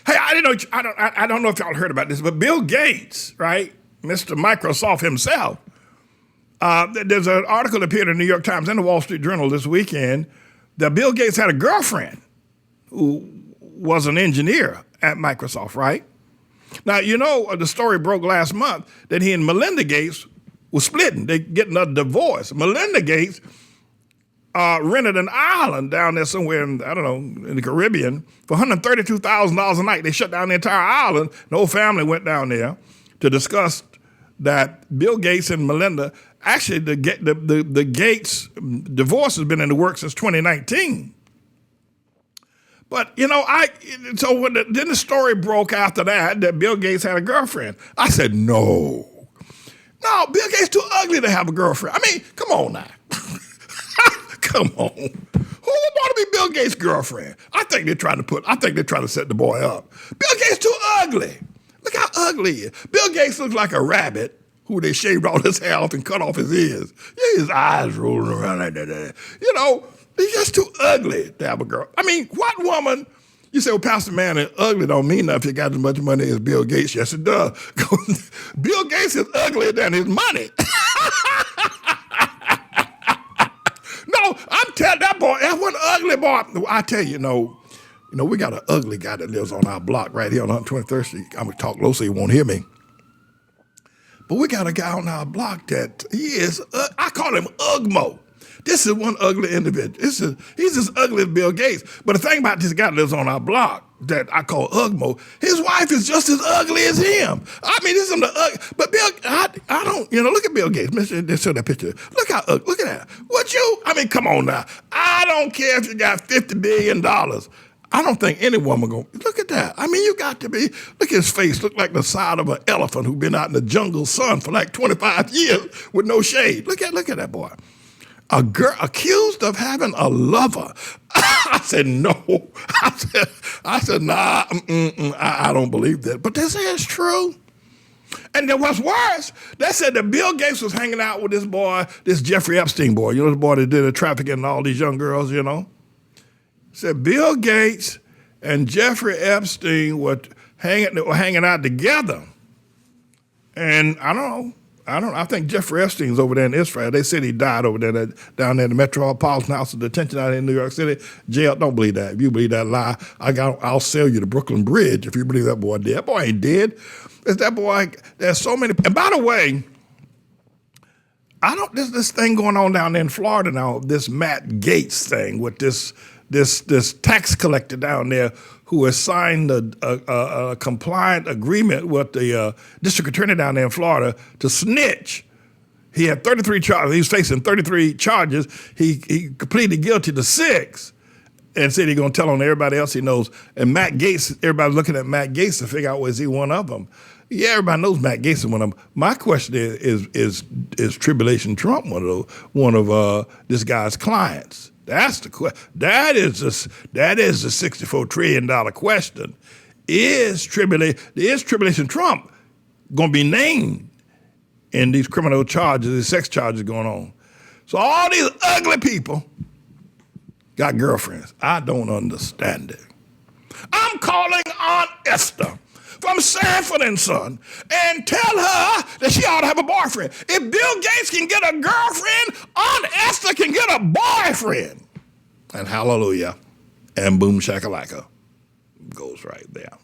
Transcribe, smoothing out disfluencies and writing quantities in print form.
Hey, I don't know if y'all heard about this, but Bill Gates, right, Mr. Microsoft himself, there's an article that appeared in the New York Times and the Wall Street Journal this weekend that Bill Gates had a girlfriend who was an engineer at Microsoft, right? Now, the story broke last month that he and Melinda Gates were splitting. They're getting a divorce. Melinda Gates rented an island down there somewhere in the Caribbean for $132,000 a night. They shut down the entire island. The whole family went down there to discuss that Bill Gates and Melinda, actually the Gates divorce has been in the works since 2019. But, then the story broke after that Bill Gates had a girlfriend. I said, no, Bill Gates too ugly to have a girlfriend. I mean, come on now. Come on. Who would want to be Bill Gates' girlfriend? I think they're trying to set the boy up. Bill Gates too ugly. Look how ugly he is. Bill Gates looks like a rabbit who they shaved all his hair off and cut off his ears. Yeah, his eyes rolling around like that. He's just too ugly to have a girl. I mean, what woman? You say, well, Pastor Man, ugly don't mean nothing if you got as much money as Bill Gates. Yes, it does. Bill Gates is uglier than his money. No, I'm telling that boy, that one ugly boy. I tell you, we got an ugly guy that lives on our block right here on 123rd Street. I'm going to talk low so he won't hear me. But we got a guy on our block that he is, I call him Ugmo. This is one ugly individual. He's as ugly as Bill Gates. But the thing about this guy that lives on our block that I call Ugmo, his wife is just as ugly as him. I mean, this is the ugly. But Bill, I don't, look at Bill Gates. Let's show that picture. Look how ugly. Look at that. I mean, come on now. I don't care if you got $50 billion. I don't think any woman look at that. I mean, you got to be, look at his face, look like the side of an elephant who's been out in the jungle sun for like 25 years with no shade. Look at that boy. A girl accused of having a lover. I said, no. I said, nah, I don't believe that. But they say it's true. And then what's worse, they said that Bill Gates was hanging out with this boy, this Jeffrey Epstein boy. The boy that did the trafficking and all these young girls, Said Bill Gates and Jeffrey Epstein were hanging out together. And I think Jeffrey Epstein's over there in Israel. They said he died over there, down there in the Metropolitan House of Detention out in New York City. Jail, don't believe that. If you believe that lie, I'll sell you the Brooklyn Bridge if you believe that boy dead. That boy ain't dead. It's that boy, there's so many. And by the way, there's this thing going on down there in Florida now, this Matt Gaetz thing with this tax collector down there who has signed a compliant agreement with the district attorney down there in Florida to snitch. He had 33 charges. He was facing 33 charges. He pleaded guilty to 6 and said he's going to tell on everybody else he knows. And Matt Gaetz, everybody's looking at Matt Gaetz to figure out, is he one of them? Yeah, everybody knows Matt Gaetz is one of them. My question is Tribulation Trump one of this guy's clients? That's the question. That is the $64 trillion question. Is Tribulation Trump going to be named in these criminal charges, these sex charges going on? So all these ugly people got girlfriends. I don't understand it. I'm calling Aunt Esther from Sanford and Son and tell her that she ought to have a boyfriend. If Bill Gates can get a girlfriend, Aunt Esther can get a boyfriend. And hallelujah, and boom shakalaka goes right there.